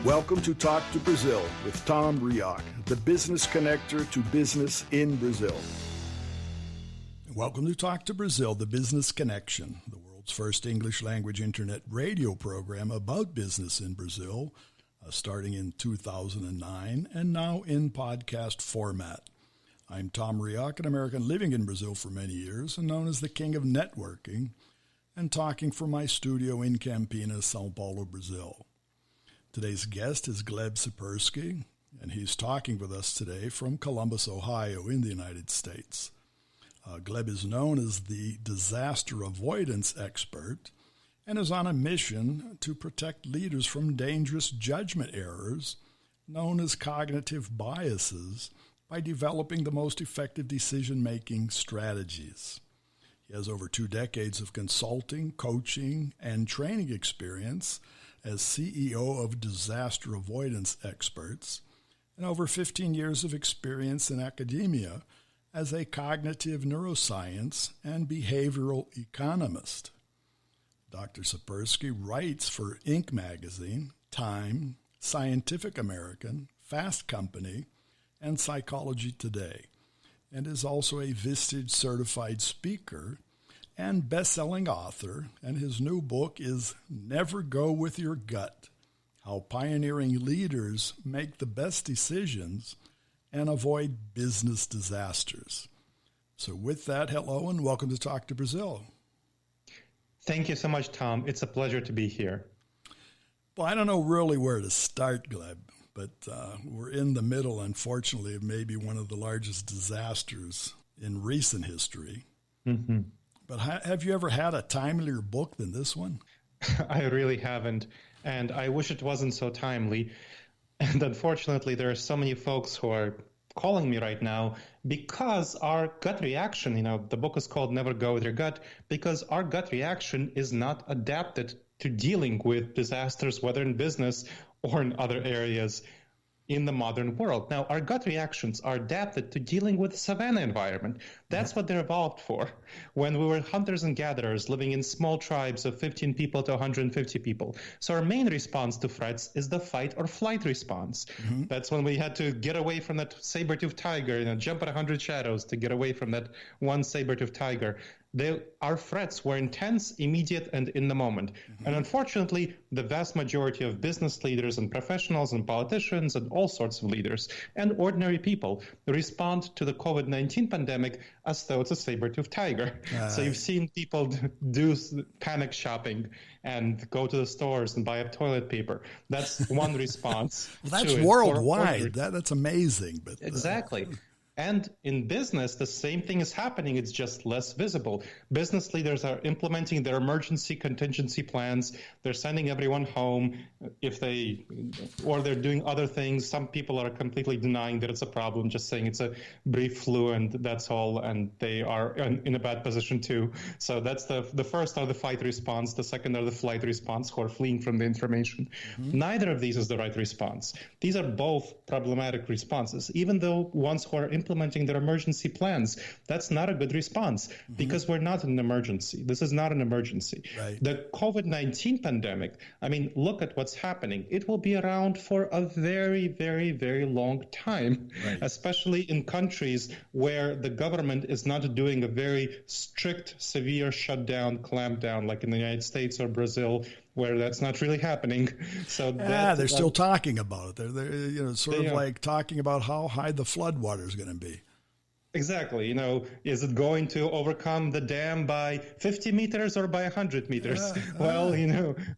Welcome to Talk to Brazil with Tom Rioch, the business connector to business in Brazil. Welcome to Talk to Brazil, the business connection, the world's first English language internet radio program about business in Brazil, starting in 2009 and now in podcast format. I'm Tom Rioch, an American living in Brazil for many years and known as the king of networking, and talking from my studio in Campinas, São Paulo, Brazil. Today's guest is Gleb Tsipursky, and he's talking with us today from Columbus, Ohio, in the United States. Gleb is known as the disaster avoidance expert and is on a mission to protect leaders from dangerous judgment errors known as cognitive biases by developing the most effective decision-making strategies. He has over 2 decades of consulting, coaching, and training experience as CEO of disaster avoidance experts, and over 15 years of experience in academia as a cognitive neuroscience and behavioral economist. Dr. Tsipursky writes for Inc. magazine, Time, Scientific American, Fast Company, and Psychology Today, and is also a Vistage certified speaker and best-selling author, and his new book is Never Go With Your Gut, How Pioneering Leaders Make the Best Decisions and Avoid Business Disasters. So with that, hello and welcome to Talk to Brazil. Thank you so much, Tom. It's a pleasure to be here. Well, I don't know really where to start, Gleb, but we're in the middle, unfortunately, of maybe one of the largest disasters in recent history. Mm-hmm. But have you ever had a timelier book than this one? I really haven't, and I wish it wasn't so timely. And unfortunately, there are so many folks who are calling me right now because our gut reaction, the book is called Never Go With Your Gut, because our gut reaction is not adapted to dealing with disasters, whether in business or in other areas in the modern world. Now, our gut reactions are adapted to dealing with the savanna environment. That's what they're evolved for. When we were hunters and gatherers living in small tribes of 15 people to 150 people. So our main response to threats is the fight or flight response. Mm-hmm. That's when we had to get away from that saber-toothed tiger, jump at 100 shadows to get away from that one saber-toothed tiger. Our threats were intense, immediate, and in the moment. Mm-hmm. And unfortunately, the vast majority of business leaders and professionals and politicians and all sorts of leaders and ordinary people respond to the COVID-19 pandemic as though it's a saber-toothed tiger. So you've seen people do panic shopping and go to the stores and buy up toilet paper. That's one response. Well, that's worldwide. That's amazing. But exactly. And in business, the same thing is happening. It's just less visible. Business leaders are implementing their emergency contingency plans. They're sending everyone home or they're doing other things. Some people are completely denying that it's a problem, just saying it's a brief flu and that's all. And they are in a bad position too. So that's the first are the fight response. The second are the flight response, who are fleeing from the information. Mm-hmm. Neither of these is the right response. These are both problematic responses, even though ones who are implementing their emergency plans. That's not a good response because we're not in an emergency. This is not an emergency. Right. The COVID-19 pandemic, look at what's happening. It will be around for a very, very, very long time, right. Especially in countries where the government is not doing a very strict, severe shutdown, clampdown, like in the United States or Brazil, where that's not really happening. So they're still talking about it. They're like talking about how high the flood water is going to be. Exactly. Is it going to overcome the dam by 50 meters or by 100 meters? Well,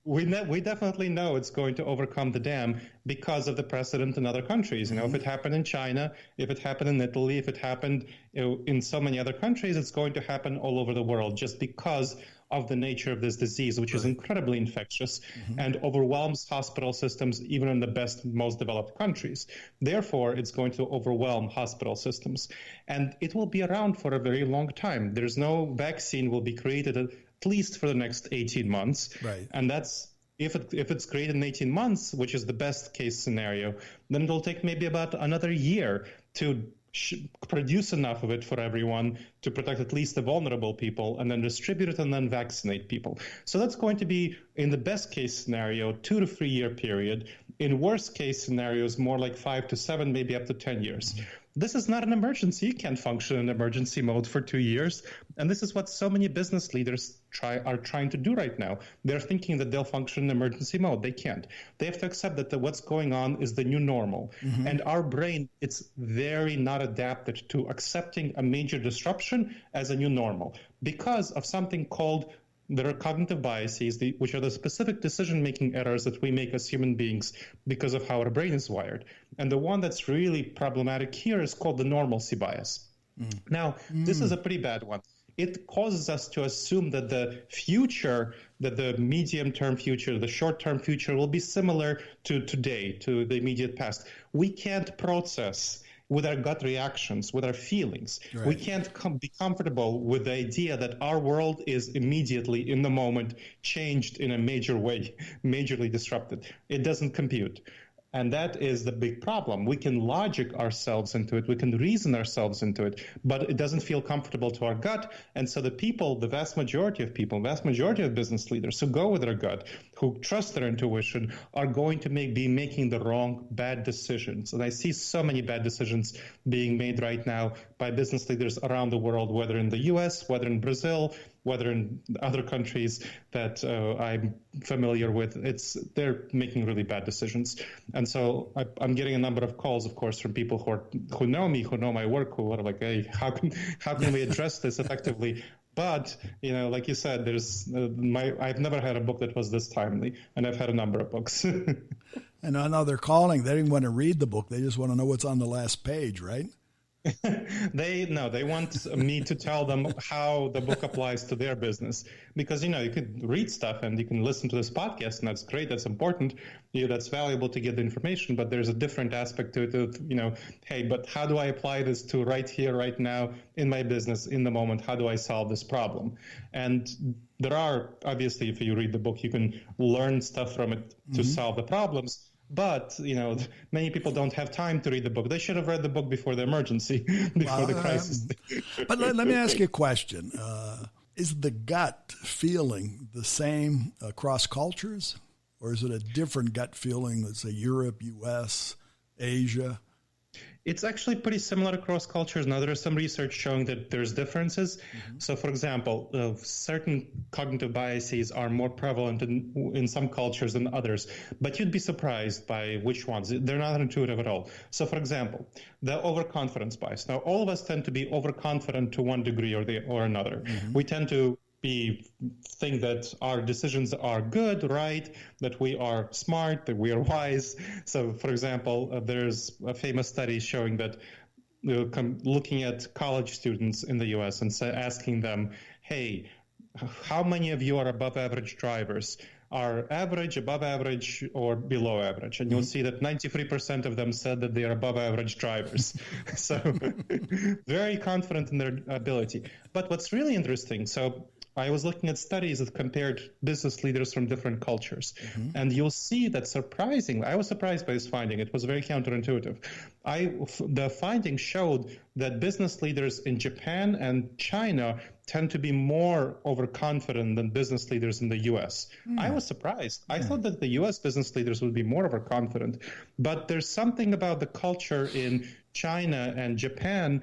we definitely know it's going to overcome the dam because of the precedent in other countries. If it happened in China, if it happened in Italy, if it happened in so many other countries, it's going to happen all over the world just because of the nature of this disease, which is incredibly infectious and overwhelms hospital systems even in the best, most developed countries. Therefore, it's going to overwhelm hospital systems. And it will be around for a very long time. There's no vaccine will be created at least for the next 18 months. Right. And that's if it's created in 18 months, which is the best case scenario, then it'll take maybe about another year to produce enough of it for everyone to protect at least the vulnerable people, and then distribute it and then vaccinate people. So that's going to be, in the best case scenario, 2 to 3 year period. In worst case scenarios, more like 5 to 7, maybe up to 10 years. This is not an emergency. You can't function in emergency mode for 2 years. And this is what so many business leaders are trying to do right now. They're thinking that they'll function in emergency mode. They can't. They have to accept that what's going on is the new normal. And our brain, it's very not adapted to accepting a major disruption as a new normal because of something called there are cognitive biases, which are the specific decision-making errors that we make as human beings because of how our brain is wired. And the one that's really problematic here is called the normalcy bias. Now, this is a pretty bad one. It causes us to assume that the future, that the medium-term future, the short-term future will be similar to today, to the immediate past. We can't process with our gut reactions, with our feelings. Right. We can't be comfortable with the idea that our world is immediately, in the moment, changed in a major way, majorly disrupted. It doesn't compute. And that is the big problem. We can logic ourselves into it. We can reason ourselves into it, but it doesn't feel comfortable to our gut. And so the people, the vast majority of people, vast majority of business leaders who go with their gut, who trust their intuition, are going to be making the wrong, bad decisions. And I see so many bad decisions being made right now by business leaders around the world, whether in the US, whether in Brazil, whether in other countries that I'm familiar with. They're making really bad decisions. And so I'm getting a number of calls, of course, from people who know me, who know my work, who are like, hey, how can we address this effectively? But, like you said, I've never had a book that was this timely, and I've had a number of books. And I know they're calling. They didn't want to read the book. They just want to know what's on the last page, right? They want me to tell them how the book applies to their business, because you can read stuff and you can listen to this podcast, and that's great, that's important, that's valuable to get the information, but there's a different aspect to it. Hey, but how do I apply this to right here, right now, in my business, in the moment? How do I solve this problem? And there are, obviously, if you read the book, you can learn stuff from it to solve the problems. But, many people don't have time to read the book. They should have read the book before the emergency, before the crisis. But let me ask you a question. Is the gut feeling the same across cultures? Or is it a different gut feeling, let's say Europe, U.S., Asia? It's actually pretty similar across cultures. Now, there is some research showing that there's differences. So, for example, certain cognitive biases are more prevalent in some cultures than others, but you'd be surprised by which ones. They're not intuitive at all. So, for example, the overconfidence bias. Now, all of us tend to be overconfident to one degree or another. We tend to think that our decisions are good, right, that we are smart, that we are wise. So, for example, there's a famous study showing that looking at college students in the U.S. and asking them, hey, how many of you are above average drivers? Are average, above average, or below average? And you'll see that 93% of them said that they are above average drivers. So very confident in their ability. But what's really interesting, so I was looking at studies that compared business leaders from different cultures. And you'll see that surprisingly, I was surprised by this finding. It was very counterintuitive. The finding showed that business leaders in Japan and China tend to be more overconfident than business leaders in the U.S. I was surprised. I thought that the U.S. business leaders would be more overconfident. But there's something about the culture in China and Japan,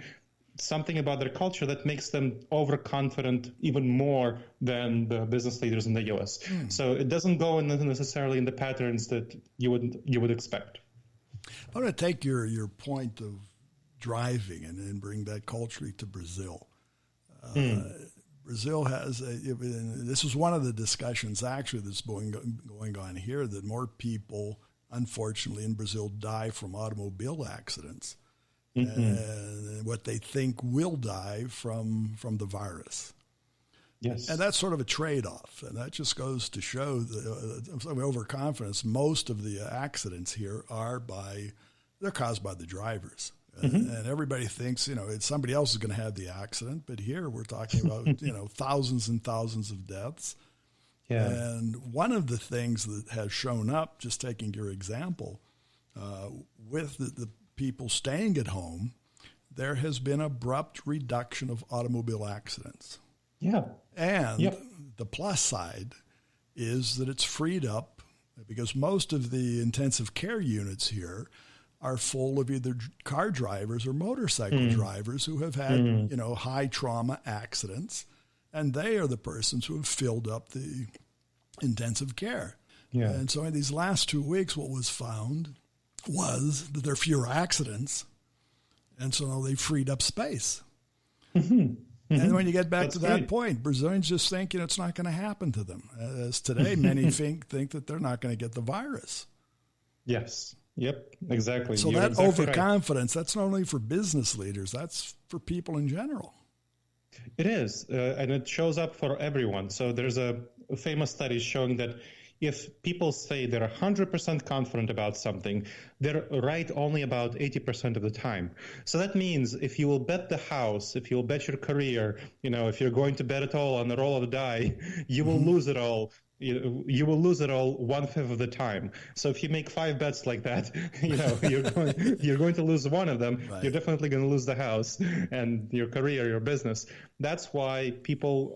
something about their culture that makes them overconfident even more than the business leaders in the U.S. So it doesn't go necessarily in the patterns that you would expect. I want to take your point of driving and bring that culturally to Brazil. Brazil has this is one of the discussions actually that's going on here, that more people, unfortunately, in Brazil die from automobile accidents and what they think will die from the virus. Yes. And that's sort of a trade-off. And that just goes to show that overconfidence. Most of the accidents here they're caused by the drivers. And everybody thinks, somebody else is going to have the accident. But here we're talking about, thousands and thousands of deaths. Yeah. And one of the things that has shown up, just taking your example, with the people staying at home, there has been abrupt reduction of automobile accidents. Yeah. And the plus side is that it's freed up because most of the intensive care units here are full of either car drivers or motorcycle drivers who have had, high trauma accidents, and they are the persons who have filled up the intensive care. Yeah. And so in these last 2 weeks, what was found was that there are fewer accidents, and so now they freed up space. And when you get back to that point, Brazilians just think it's not going to happen to them. As today, many think that they're not going to get the virus. Yes. Yep. Exactly. So You're that exactly overconfidence, that's not only for business leaders, that's for people in general. It is, and it shows up for everyone. So there's a famous study showing that if people say they're 100% confident about something, they're right only about 80% of the time. So that means if you will bet the house, if you'll bet your career, if you're going to bet it all on the roll of the die, you will lose it all. You will lose it all 1/5 of the time. So if you make 5 bets like that, you're going to lose one of them. Right. You're definitely going to lose the house and your career, your business. That's why people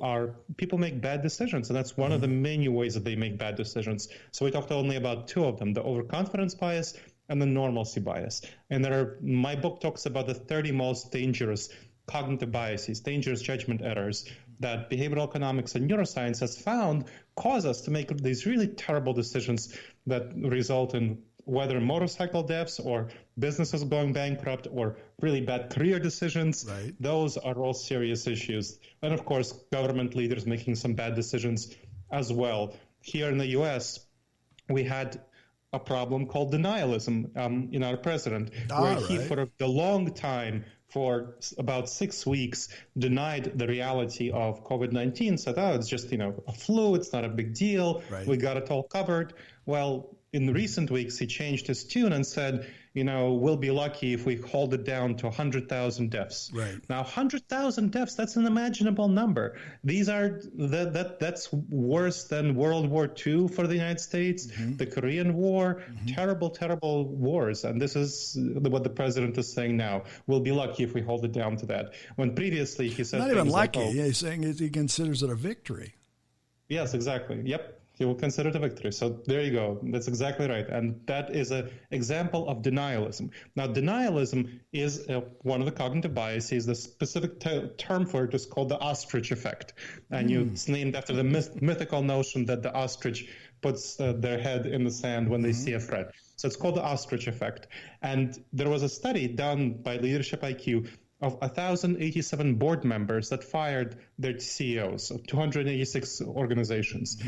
make bad decisions, and that's one of the many ways that they make bad decisions. So we talked only about 2 of them: the overconfidence bias and the normalcy bias. And my book talks about the 30 most dangerous cognitive biases, dangerous judgment errors that behavioral economics and neuroscience has found cause us to make these really terrible decisions that result in whether motorcycle deaths or businesses going bankrupt or really bad career decisions. Right. Those are all serious issues. And of course, government leaders making some bad decisions as well. Here in the U.S., we had a problem called denialism in our president, where he for the long time, for about 6 weeks, denied the reality of COVID-19, said, it's just, a flu, it's not a big deal, we got it all covered. Well, in recent weeks, he changed his tune and said, we'll be lucky if we hold it down to 100,000 deaths. Right. Now, 100,000 deaths, that's an unimaginable number. That's worse than World War II for the United States, the Korean War, terrible, terrible wars. And this is what the president is saying now. We'll be lucky if we hold it down to that. When previously he said... Not even lucky. He's saying he considers it a victory. Yes, exactly. Yep. He will consider it a victory. So there you go. That's exactly right. And that is an example of denialism. Now, denialism is one of the cognitive biases. The specific term for it is called the Ostrich Effect. And it's named after the mythical notion that the ostrich puts their head in the sand when they see a threat. So it's called the Ostrich Effect. And there was a study done by Leadership IQ of 1,087 board members that fired their CEOs of 286 organizations.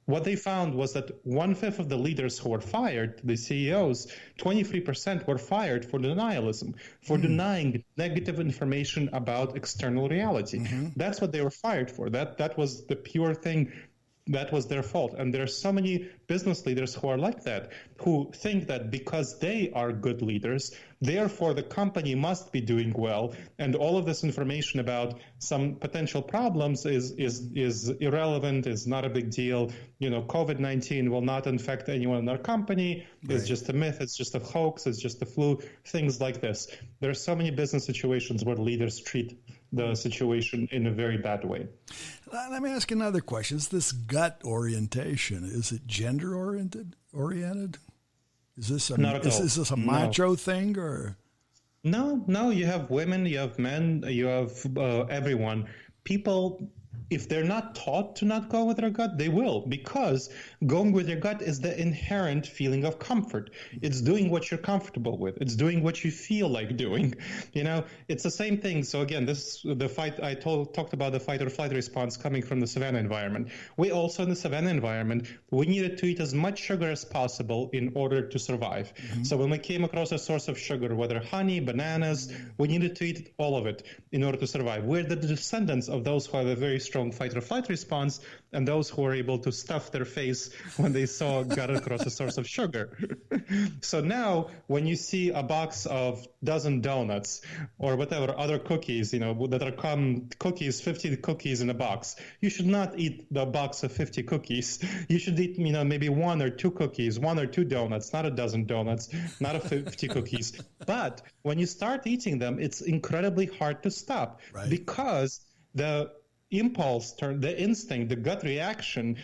What they found was that 1/5 of the leaders who were fired, the CEOs, 23% were fired for denialism, for denying negative information about external reality. That's what they were fired for. That was the pure thing. That was their fault. And there are so many business leaders who are like that, who think that because they are good leaders, therefore the company must be doing well. And all of this information about some potential problems is irrelevant, is not a big deal. COVID-19 will not infect anyone in our company. It's just a myth. It's just a hoax. It's just a flu. Things like this. There are so many business situations where leaders treat the situation in a very bad way. Let me ask another question. Is this gut orientation, is it gender oriented? Is this a macho thing or? No, you have women, you have men, you have everyone. People, if they're not taught to not go with their gut, they will, because going with your gut is the inherent feeling of comfort. It's doing what you're comfortable with. It's doing what you feel like doing. It's the same thing. So again, talked about the fight or flight response coming from the savanna environment. We also, in the savanna environment, we needed to eat as much sugar as possible in order to survive. So when we came across a source of sugar, whether honey, bananas, we needed to eat all of it in order to survive. We're the descendants of those who have a very strong fight or flight response, and those who were able to stuff their face when they got across a source of sugar. So now when you see a box of dozen donuts or whatever other cookies, that are cookies, 50 cookies in a box, you should not eat the box of 50 cookies. You should eat, maybe 1 or 2 cookies, 1 or 2 donuts, not a dozen donuts, not a 50 cookies. But when you start eating them, it's incredibly hard to stop, because impulse, the instinct, the gut reaction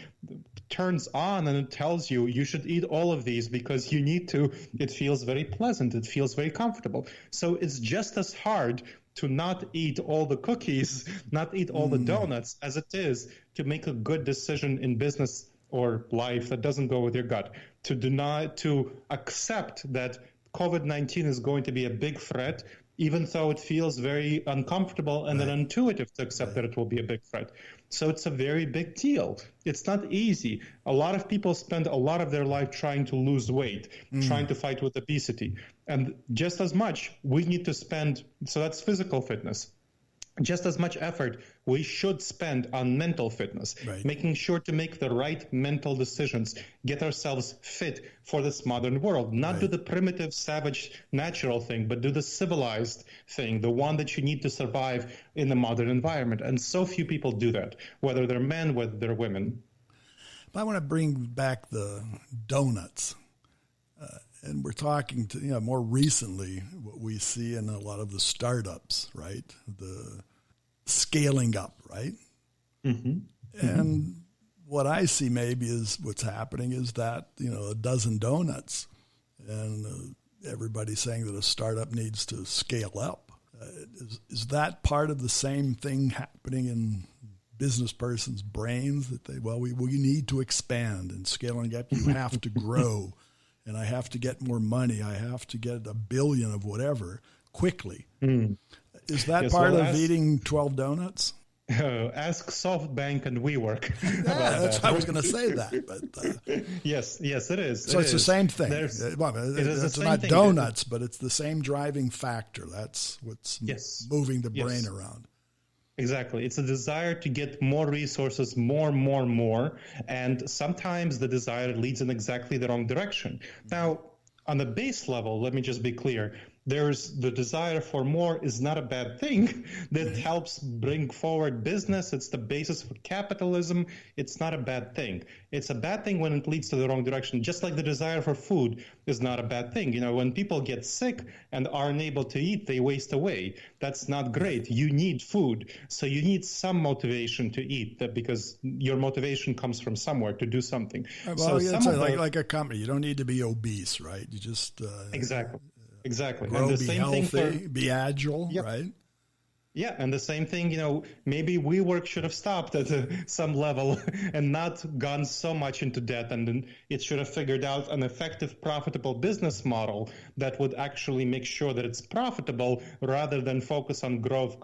turns on and it tells you you should eat all of these because you need to. It feels very pleasant. It feels very comfortable. So it's just as hard to not eat all the cookies, not eat all the donuts, as it is to make a good decision in business or life that doesn't go with your gut, to accept that COVID-19 is going to be a big threat, even though it feels very uncomfortable and then intuitive to accept that it will be a big threat. So it's a very big deal. It's not easy. A lot of people spend a lot of their life trying to lose weight, trying to fight with obesity. And just as much we need to spend, so that's physical fitness. Just as much effort we should spend on mental fitness, making sure to make the right mental decisions, get ourselves fit for this modern world, not do the primitive, savage, natural thing, but do the civilized thing, the one that you need to survive in the modern environment. And so few people do that, whether they're men, whether they're women. I want to bring back the donuts. And we're talking to, more recently, what we see in a lot of the startups, right? The scaling up, right? And what I see maybe is what's happening is that, a dozen donuts and everybody's saying that a startup needs to scale up. Is that part of the same thing happening in business person's brains that we need to expand, and scaling up, you have to grow. And I have to get more money. I have to get 1 billion of whatever quickly. Is that part of eating 12 donuts? Ask SoftBank and WeWork. I was going to say that. But yes, it is. So it's the same thing. It's not donuts, but it's the same driving factor. That's what's moving the brain around. Exactly. It's a desire to get more resources, more. And sometimes the desire leads in exactly the wrong direction. Now, on the base level, let me just be clear. There's the desire for more is not a bad thing. That helps bring forward business. It's the basis for capitalism. It's not a bad thing. It's a bad thing when it leads to the wrong direction, just like the desire for food is not a bad thing. When people get sick and are unable to eat, they waste away. That's not great. You need food. So you need some motivation to eat, because your motivation comes from somewhere to do something. Well, like a company. You don't need to be obese, right? You just... Exactly. Grow, and the be same healthy, thing be agile, right? Yeah, and the same thing, maybe WeWork should have stopped at some level and not gone so much into debt, and then it should have figured out an effective, profitable business model that would actually make sure that it's profitable rather than focus on growth.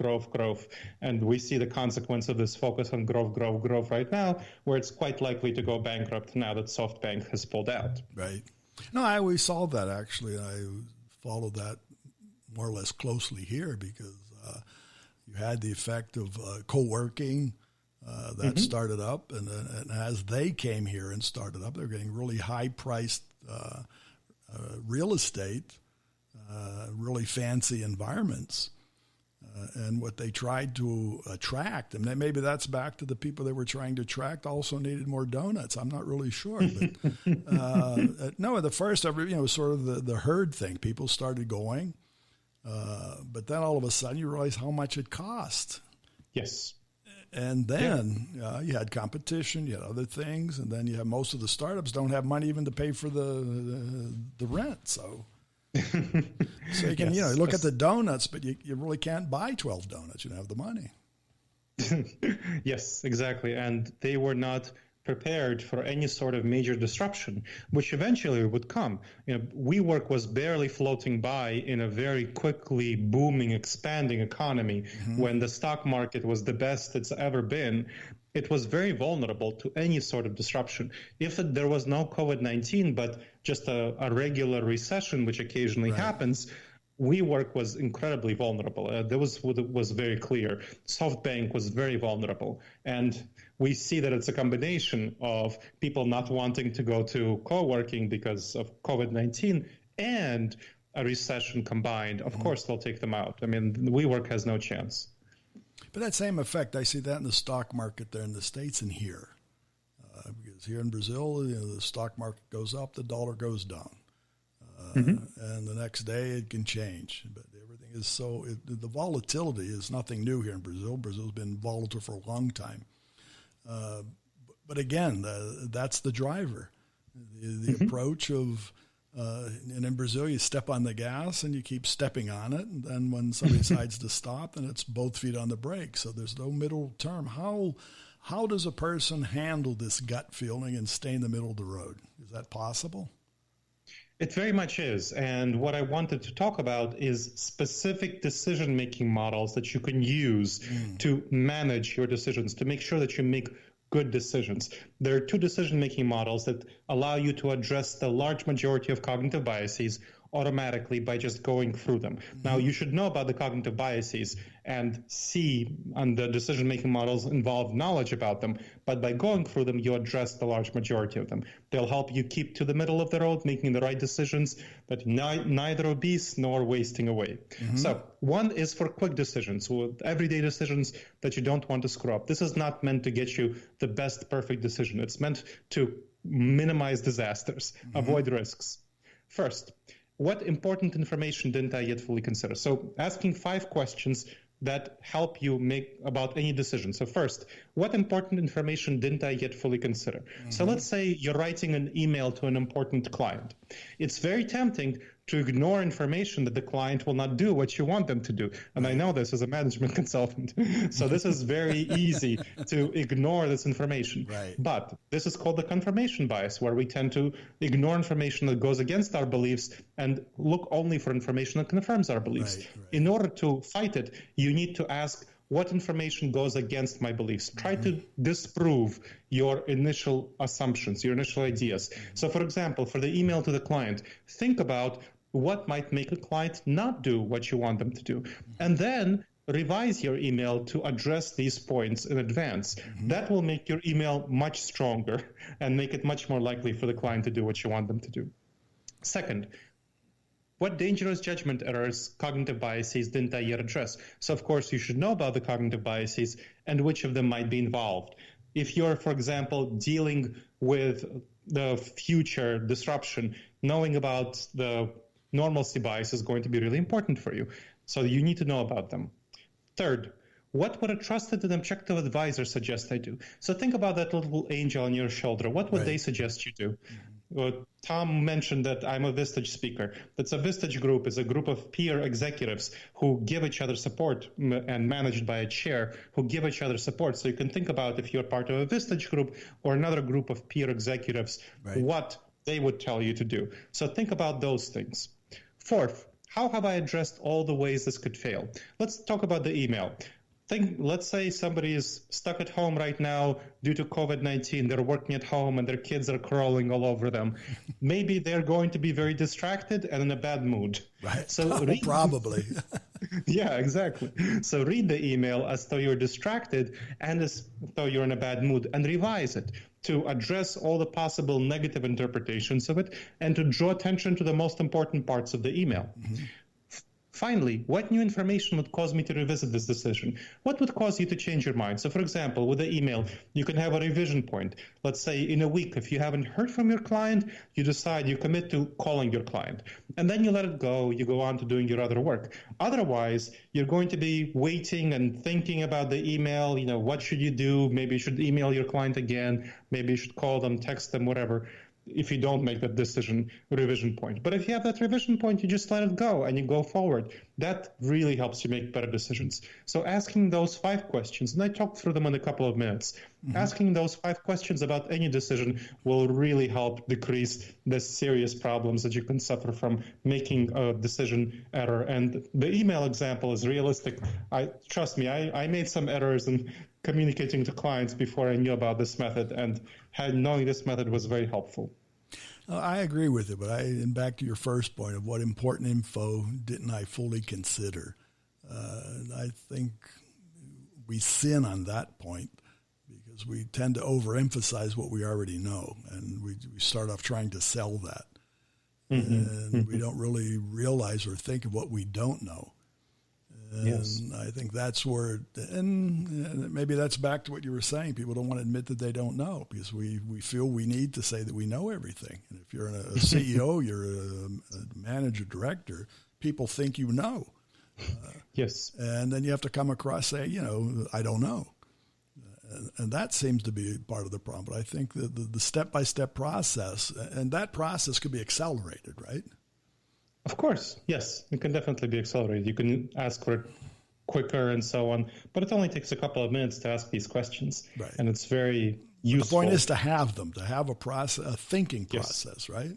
And we see the consequence of this focus on growth right now, where it's quite likely to go bankrupt now that SoftBank has pulled out. Right. No, I always saw that, actually. I followed that more or less closely here because you had the effect of co-working that started up, and as they came here and started up, they're getting really high-priced real estate, really fancy environments, and what they tried to attract, and then maybe that's back to the people they were trying to attract also needed more donuts. I'm not really sure, but no, the first was sort of the herd thing. People started going. But then all of a sudden you realize how much it cost. Yes. And then you had competition, you had other things, and then you have most of the startups don't have money even to pay for the rent. So you can look at the donuts, but you really can't buy 12 donuts. You don't have the money. Yes, exactly. And they were not prepared for any sort of major disruption, which eventually would come. WeWork was barely floating by in a very quickly booming, expanding economy when the stock market was the best it's ever been. It was very vulnerable to any sort of disruption. If there was no COVID-19, but just a regular recession, which occasionally happens, WeWork was incredibly vulnerable. That was very clear. SoftBank was very vulnerable. And we see that it's a combination of people not wanting to go to co-working because of COVID-19 and a recession combined. Of course, they'll take them out. I mean, WeWork has no chance. But that same effect, I see that in the stock market there in the States and here. Because here in Brazil, the stock market goes up, the dollar goes down. And the next day it can change. But everything is the volatility is nothing new here in Brazil. Brazil's been volatile for a long time. But again, that's the driver. The approach of, and in Brazil, you step on the gas and you keep stepping on it. And then when somebody decides to stop, then it's both feet on the brake. So there's no middle term. How does a person handle this gut feeling and stay in the middle of the road? Is that possible? It very much is. And what I wanted to talk about is specific decision-making models that you can use to manage your decisions, to make sure that you make good decisions. There are two decision-making models that allow you to address the large majority of cognitive biases automatically by just going through them. Now, you should know about the cognitive biases and see on the decision-making models involve knowledge about them, but by going through them, you address the large majority of them. They'll help you keep to the middle of the road, making the right decisions that neither obese nor wasting away. So one is for quick decisions, everyday decisions that you don't want to screw up. This is not meant to get you the best perfect decision. It's meant to minimize disasters, avoid risks. First, what important information didn't I yet fully consider? So asking 5 questions that help you make about any decision. So first, what important information didn't I yet fully consider? So let's say you're writing an email to an important client. It's very tempting to ignore information that the client will not do what you want them to do. And I know this as a management consultant. So this is very easy to ignore this information. Right. But this is called the confirmation bias, where we tend to ignore information that goes against our beliefs and look only for information that confirms our beliefs. Right. In order to fight it, you need to ask, what information goes against my beliefs? Try to disprove your initial assumptions, your initial ideas. So for example, for the email to the client, think about what might make a client not do what you want them to do. And then revise your email to address these points in advance. That will make your email much stronger and make it much more likely for the client to do what you want them to do. Second, what dangerous judgment errors, cognitive biases didn't I yet address? So, of course, you should know about the cognitive biases and which of them might be involved. If you're, for example, dealing with the future disruption, knowing about the normalcy bias is going to be really important for you. So you need to know about them. Third, what would a trusted and objective advisor suggest I do? So think about that little angel on your shoulder. What would they suggest you do? Tom mentioned that I'm a Vistage speaker. That's a Vistage group. Is a group of peer executives who give each other support and managed by a chair who give each other support. So you can think about if you're part of a Vistage group or another group of peer executives, what they would tell you to do. So think about those things. Fourth, how have I addressed all the ways this could fail? Let's talk about the email. Let's say somebody is stuck at home right now due to COVID-19. They're working at home and their kids are crawling all over them. Maybe they're going to be very distracted and in a bad mood. Right. So probably. Yeah, exactly. So read the email as though you're distracted and as though you're in a bad mood and revise it to address all the possible negative interpretations of it and to draw attention to the most important parts of the email. Finally, what new information would cause me to revisit this decision? What would cause you to change your mind? So, for example, with the email, you can have a revision point. Let's say in a week, if you haven't heard from your client, you decide, you commit to calling your client. And then you let it go. You go on to doing your other work. Otherwise, you're going to be waiting and thinking about the email. You know, what should you do? Maybe you should email your client again. Maybe you should call them, text them, whatever, if you don't make that decision revision point. But if you have that revision point, you just let it go and you go forward. That really helps you make better decisions. So asking those 5 questions, and I talked through them in a couple of minutes, asking those 5 questions about any decision will really help decrease the serious problems that you can suffer from making a decision error. And the email example is realistic. Trust me, I made some errors in communicating to clients before I knew about this method, and knowing this method was very helpful. I agree with it, but and back to your first point of what important info didn't I fully consider. I think we sin on that point because we tend to overemphasize what we already know, and we start off trying to sell that. And we don't really realize or think of what we don't know. And I think that's where, and maybe that's back to what you were saying. People don't want to admit that they don't know because we feel we need to say that we know everything. And if you're a CEO, you're a manager, director, people think you know. Yes. And then you have to come across, say, I don't know. And that seems to be part of the problem. But I think the step-by-step process, and that process could be accelerated, right? Of course, yes. It can definitely be accelerated. You can ask for it quicker and so on, but it only takes a couple of minutes to ask these questions. Right. And it's very useful. The point is to have them, to have a thinking process, right?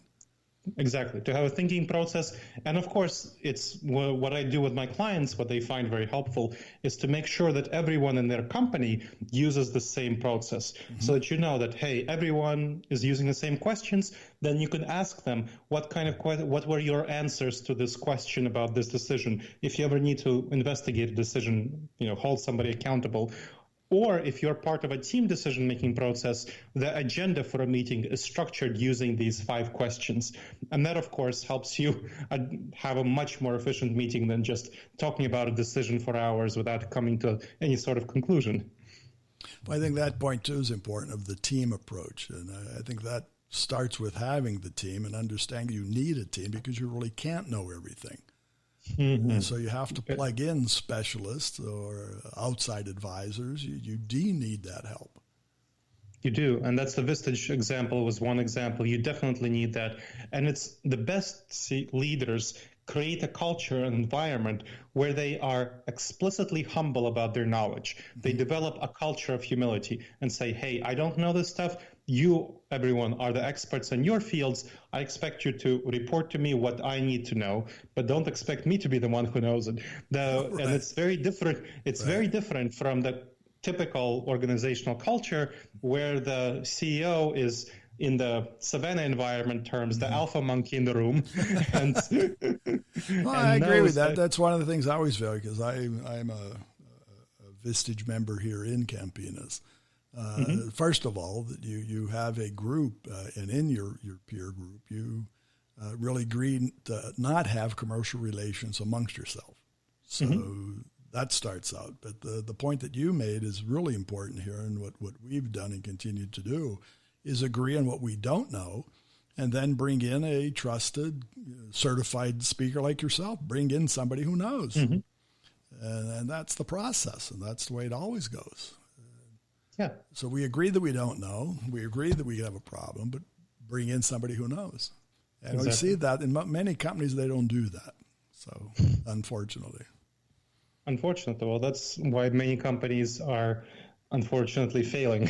Exactly, to have a thinking process. And of course, it's what I do with my clients, what they find very helpful is to make sure that everyone in their company uses the same process, so that you know that, hey, everyone is using the same questions. Then you can ask them what were your answers to this question about this decision. If you ever need to investigate a decision, hold somebody accountable. Or if you're part of a team decision-making process, the agenda for a meeting is structured using these 5 questions. And that, of course, helps you have a much more efficient meeting than just talking about a decision for hours without coming to any sort of conclusion. Well, I think that point, too, is important, of the team approach. And I think that starts with having the team and understanding you need a team, because you really can't know everything. And so you have to plug in specialists or outside advisors. You do need that help. You do. And that's the Vistage example was one example. You definitely need that. And it's the best leaders create a culture and environment where they are explicitly humble about their knowledge. They develop a culture of humility and say, hey, I don't know this stuff. You, everyone, are the experts in your fields. I expect you to report to me what I need to know, but don't expect me to be the one who knows it. Right. And it's very different. It's very different from the typical organizational culture where the CEO is, in the Savannah environment terms, the alpha monkey in the room. Well, I agree with that. That's one of the things I always value, because I'm a Vistage member here in Campinas. First of all, that you have a group, and in your peer group, you really agree to not have commercial relations amongst yourself. So that starts out. But the point that you made is really important here, and what we've done and continue to do is agree on what we don't know, and then bring in a trusted, certified speaker like yourself. Bring in somebody who knows. And that's the process, and that's the way it always goes. Yeah. So we agree that we don't know. We agree that we have a problem, but bring in somebody who knows. And we see that in many companies, they don't do that. So unfortunately. Well, that's why many companies are unfortunately failing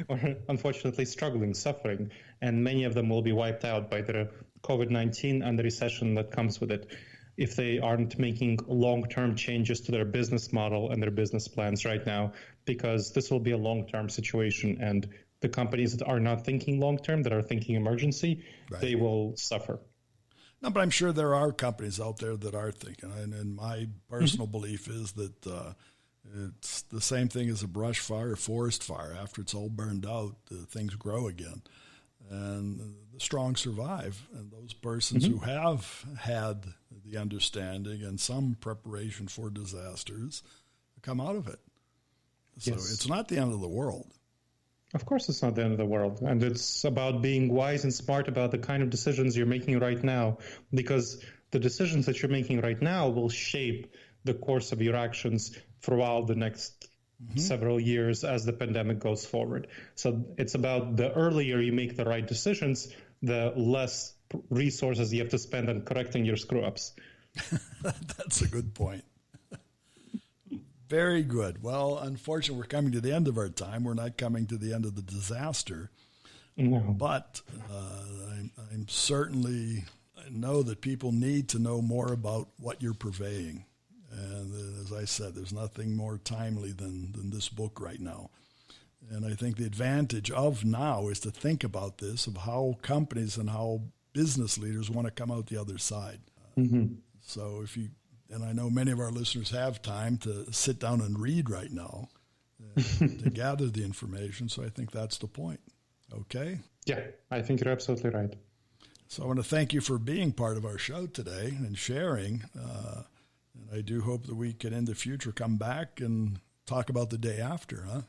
or unfortunately struggling, suffering. And many of them will be wiped out by the COVID-19 and the recession that comes with it, if they aren't making long-term changes to their business model and their business plans right now, because this will be a long-term situation. And the companies that are not thinking long-term, that are thinking emergency, they will suffer. No, but I'm sure there are companies out there that are thinking. And my personal belief is that it's the same thing as a brush fire, forest fire. After it's all burned out, things grow again. And the strong survive. And those persons who have had the understanding and some preparation for disasters come out of it. So it's not the end of the world. Of course it's not the end of the world. And it's about being wise and smart about the kind of decisions you're making right now, because the decisions that you're making right now will shape the course of your actions throughout the next several years as the pandemic goes forward. So it's about the earlier you make the right decisions, the less resources you have to spend on correcting your screw-ups. That's a good point. Very good. Well, unfortunately, we're coming to the end of our time. We're not coming to the end of the disaster. No. But I'm certainly, I know that people need to know more about what you're purveying. And as I said, there's nothing more timely than this book right now. And I think the advantage of now is to think about this, of how companies and how business leaders want to come out the other side. So and I know many of our listeners have time to sit down and read right now to gather the information. So I think that's the point. Okay? Yeah, I think you're absolutely right. So I want to thank you for being part of our show today and sharing. And I do hope that we can in the future come back and talk about the day after, huh?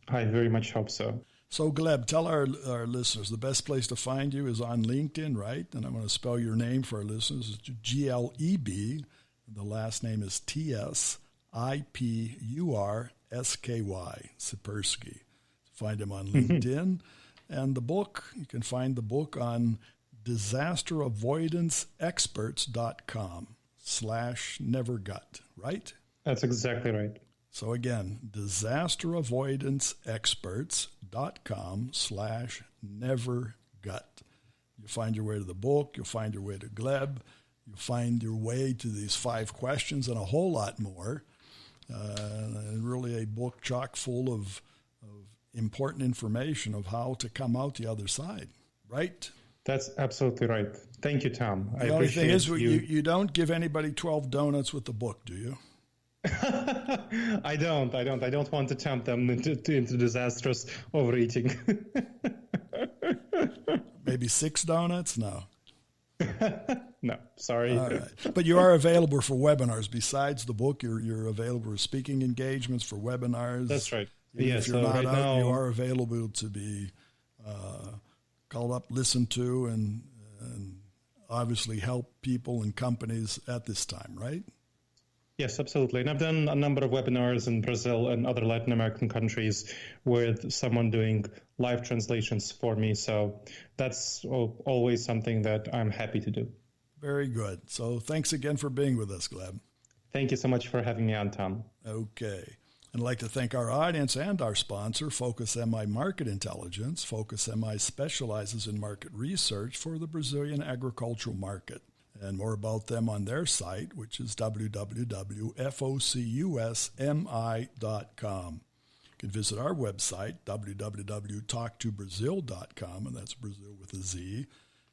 I very much hope so. So Gleb, tell our listeners the best place to find you is on LinkedIn, right? And I'm going to spell your name for our listeners. It's Gleb. The last name is Tsipursky, Tsipursky. Find him on LinkedIn. And the book, you can find the book on disasteravoidanceexperts.com/nevergut, right? That's exactly right. So again, disasteravoidanceexperts.com/nevergut. You'll find your way to the book. You'll find your way to Gleb. You'll find your way to these 5 questions and a whole lot more. And really a book chock full of important information of how to come out the other side, right? That's absolutely right. Thank you, Tom. The only thing is you don't give anybody 12 donuts with the book, do you? I don't want to tempt them into disastrous overeating. Maybe 6 donuts? No. No, sorry. All right. But you are available for webinars. Besides the book, you're available for speaking engagements, for webinars. That's right. If you're not out, you are available to be called up, listened to, and obviously help people and companies at this time, right? Yes, absolutely. And I've done a number of webinars in Brazil and other Latin American countries with someone doing live translations for me. So that's always something that I'm happy to do. Very good. So thanks again for being with us, Gleb. Thank you so much for having me on, Tom. Okay. I'd like to thank our audience and our sponsor, Focus MI Market Intelligence. Focus MI specializes in market research for the Brazilian agricultural market. And more about them on their site, which is www.focusmi.com. You can visit our website, www.talktobrazil.com, and that's Brazil with a Z,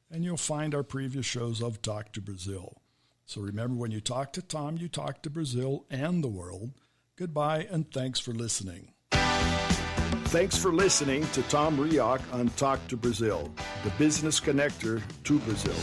and you'll find our previous shows of Talk to Brazil. So remember, when you talk to Tom, you talk to Brazil and the world. Goodbye, and thanks for listening. Thanks for listening to Tom Rioch on Talk to Brazil, the business connector to Brazil.